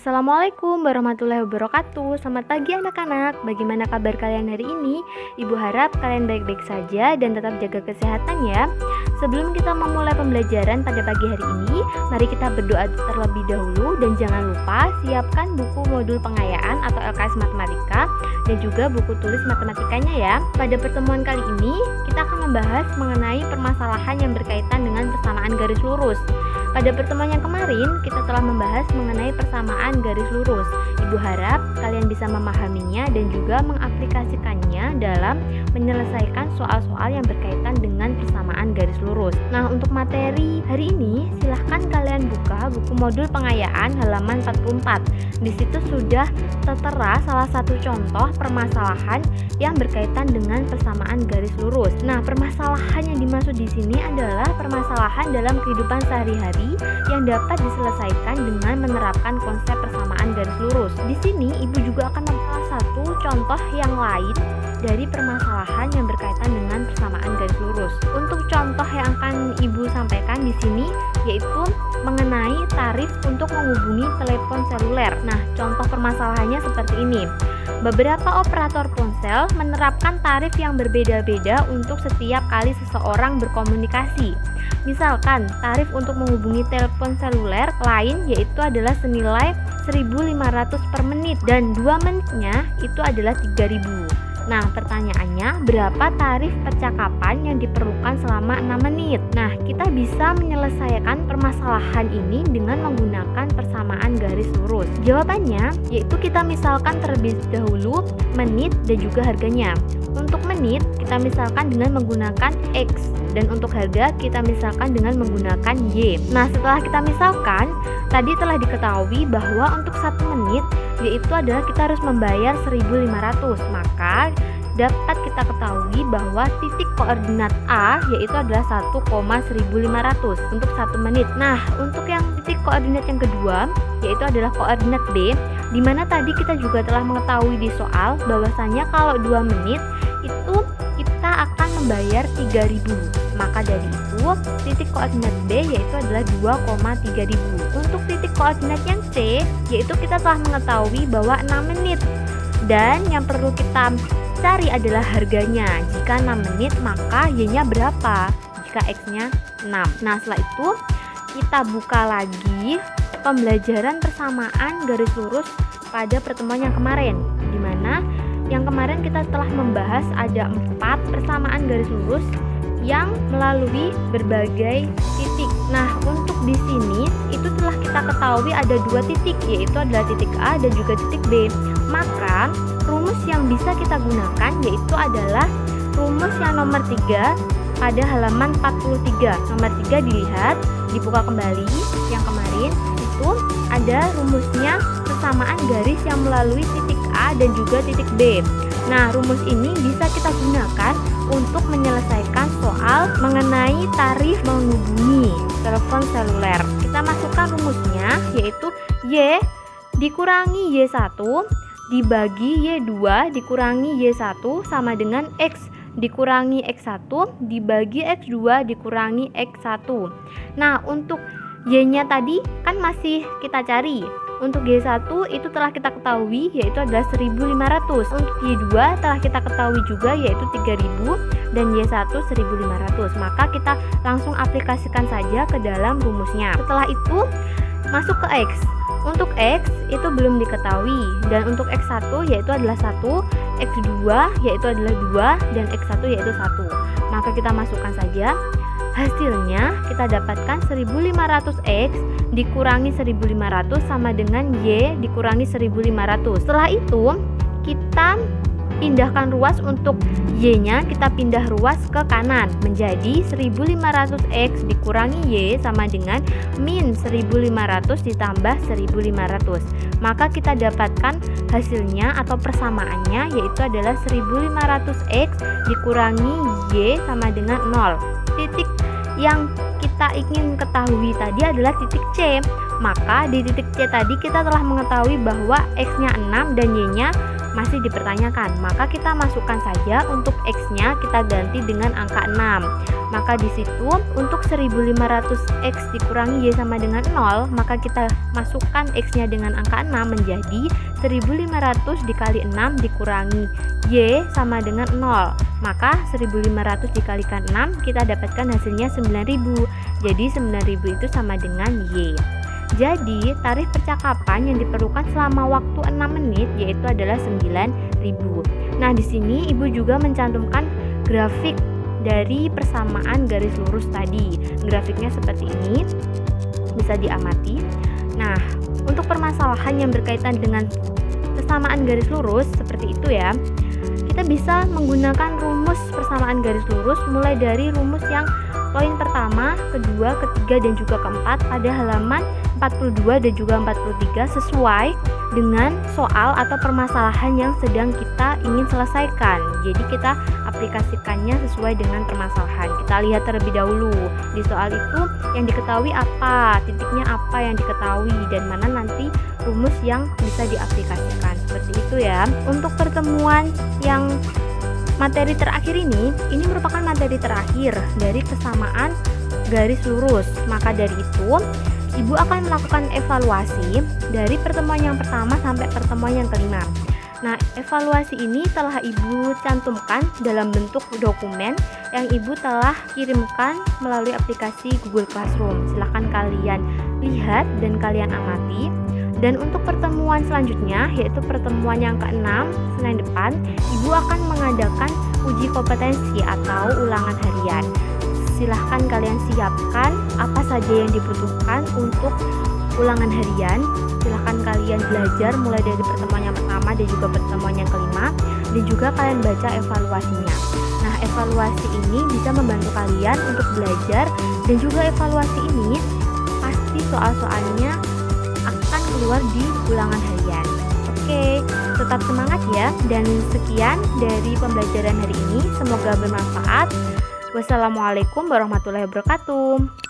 Assalamualaikum warahmatullahi wabarakatuh. Selamat pagi anak-anak. Bagaimana kabar kalian hari ini? Ibu harap kalian baik-baik saja dan tetap jaga kesehatan ya. Sebelum kita memulai pembelajaran pada pagi hari ini, mari kita berdoa terlebih dahulu dan jangan lupa siapkan buku modul pengayaan atau LKS Matematika dan juga buku tulis matematikanya ya. Pada pertemuan kali ini, kita akan membahas mengenai permasalahan yang berkaitan dengan persamaan garis lurus. Pada pertemuan yang kemarin, kita telah membahas mengenai persamaan garis lurus. Ibu harap kalian bisa memahaminya dan juga mengaplikasikannya dalam menyelesaikan soal-soal yang berkaitan dengan persamaan garis lurus. Nah, untuk materi hari ini, silahkan kalian buka buku modul pengayaan halaman 44. Di situ sudah tertera salah satu contoh permasalahan yang berkaitan dengan persamaan garis lurus. Nah, permasalahan yang dimaksud di sini adalah permasalahan dalam kehidupan sehari-hari yang dapat diselesaikan dengan menerapkan konsep persamaan garis lurus. Di sini ibu juga akan membahas satu contoh yang lain dari permasalahan yang berkaitan dengan persamaan garis lurus. Untuk contoh yang akan ibu sampaikan di sini yaitu mengenai tarif untuk menghubungi telepon seluler. Nah, contoh permasalahannya seperti ini. Beberapa operator ponsel menerapkan tarif yang berbeda-beda untuk setiap kali seseorang berkomunikasi. Misalkan, tarif untuk menghubungi telepon seluler lain yaitu adalah senilai 1.500 per menit dan 2 menitnya itu adalah 3.000. Nah, pertanyaannya, berapa tarif percakapan yang diperlukan selama 6 menit? Nah, kita bisa menyelesaikan permasalahan ini dengan menggunakan persamaan garis lurus. Jawabannya, yaitu kita misalkan terlebih dahulu menit dan juga harganya. Untuk menit, kita misalkan dengan menggunakan X, dan untuk harga, kita misalkan dengan menggunakan Y. Nah, setelah kita misalkan, tadi telah diketahui bahwa untuk 1 menit, yaitu adalah kita harus membayar 1.500. Maka dapat kita ketahui bahwa titik koordinat A yaitu adalah 1,1500 untuk 1 menit. Nah, untuk yang titik koordinat yang kedua yaitu adalah koordinat B, di mana tadi kita juga telah mengetahui di soal bahwasanya kalau 2 menit itu kita akan membayar 3.000. Maka dari itu titik koordinat B yaitu adalah 2,3000. Untuk titik koordinat yang C yaitu kita telah mengetahui bahwa 6 menit. Dan yang perlu kita cari adalah harganya. Jika 6 menit maka Y-nya berapa? Jika X-nya 6. Nah, setelah itu kita buka lagi pembelajaran persamaan garis lurus pada pertemuan yang kemarin, di mana yang kemarin kita telah membahas ada 4 persamaan garis lurus yang melalui berbagai titik. Nah, untuk di sini itu telah kita ketahui ada 2 titik, yaitu adalah titik A dan juga titik B. Maka rumus yang bisa kita gunakan yaitu adalah rumus yang nomor 3 pada halaman 43. Nomor 3 dilihat, dibuka kembali yang kemarin itu ada rumusnya persamaan garis yang melalui titik A dan juga titik B. Nah, rumus ini bisa kita gunakan untuk menyelesaikan soal mengenai tarif menghubungi telepon seluler. Kita masukkan rumusnya yaitu Y dikurangi Y1 dibagi Y2 dikurangi Y1 sama dengan X dikurangi X1 dibagi X2 dikurangi X1. Nah, untuk Y-nya tadi kan masih kita cari. Untuk Y1 itu telah kita ketahui yaitu adalah 1.500. Untuk Y2 telah kita ketahui juga yaitu 3.000 dan Y1 1.500. Maka kita langsung aplikasikan saja ke dalam rumusnya. Setelah itu masuk ke X. Untuk X itu belum diketahui dan untuk X1 yaitu adalah 1, X2 yaitu adalah 2 dan X1 yaitu 1. Maka kita masukkan saja. Hasilnya kita dapatkan 1.500X dikurangi 1.500 sama dengan Y dikurangi 1.500. Setelah itu kita pindahkan ruas untuk Y-nya, kita pindah ruas ke kanan menjadi 1.500X dikurangi Y sama dengan min 1.500 ditambah 1.500. Maka kita dapatkan hasilnya atau persamaannya yaitu adalah 1.500X dikurangi Y sama dengan 0. Titik yang kita ingin ketahui tadi adalah titik C. Maka di titik C tadi kita telah mengetahui bahwa X-nya 6 dan Y-nya masih dipertanyakan, maka kita masukkan saja untuk X-nya kita ganti dengan angka 6. Maka di situ untuk 1500X dikurangi Y sama dengan 0, maka kita masukkan X-nya dengan angka 6 menjadi 1500 dikali 6 dikurangi Y sama dengan 0. Maka 1500 dikalikan 6 kita dapatkan hasilnya 9000. Jadi 9000 itu sama dengan Y. Jadi, tarif percakapan yang diperlukan selama waktu 6 menit yaitu adalah 9.000. Nah, di sini Ibu juga mencantumkan grafik dari persamaan garis lurus tadi. Grafiknya seperti ini. Bisa diamati. Nah, untuk permasalahan yang berkaitan dengan persamaan garis lurus seperti itu ya. Kita bisa menggunakan rumus persamaan garis lurus mulai dari rumus yang poin pertama, kedua, ketiga, dan juga keempat pada halaman 42 dan juga 43 sesuai dengan soal atau permasalahan yang sedang kita ingin selesaikan. Jadi kita aplikasikannya sesuai dengan permasalahan. Kita lihat terlebih dahulu di soal itu yang diketahui apa, titiknya apa yang diketahui, dan mana nanti rumus yang bisa diaplikasikan. Seperti itu ya. Untuk pertemuan yang materi terakhir ini merupakan materi terakhir dari persamaan garis lurus. Maka dari itu, Ibu akan melakukan evaluasi dari pertemuan yang pertama sampai pertemuan yang kelima. Nah, evaluasi ini telah Ibu cantumkan dalam bentuk dokumen yang Ibu telah kirimkan melalui aplikasi Google Classroom. Silahkan kalian lihat dan kalian amati. Dan untuk pertemuan selanjutnya, yaitu pertemuan yang ke-6 Senin depan, Ibu akan mengadakan uji kompetensi atau ulangan harian. Silahkan kalian siapkan apa saja yang dibutuhkan untuk ulangan harian. Silahkan kalian belajar mulai dari pertemuan yang pertama dan juga pertemuan yang kelima, dan juga kalian baca evaluasinya. Nah, evaluasi ini bisa membantu kalian untuk belajar, dan juga evaluasi ini pasti soal-soalnya akan keluar di ulangan harian. Oke, tetap semangat ya. Dan sekian dari pembelajaran hari ini, semoga bermanfaat. Wassalamualaikum warahmatullahi wabarakatuh.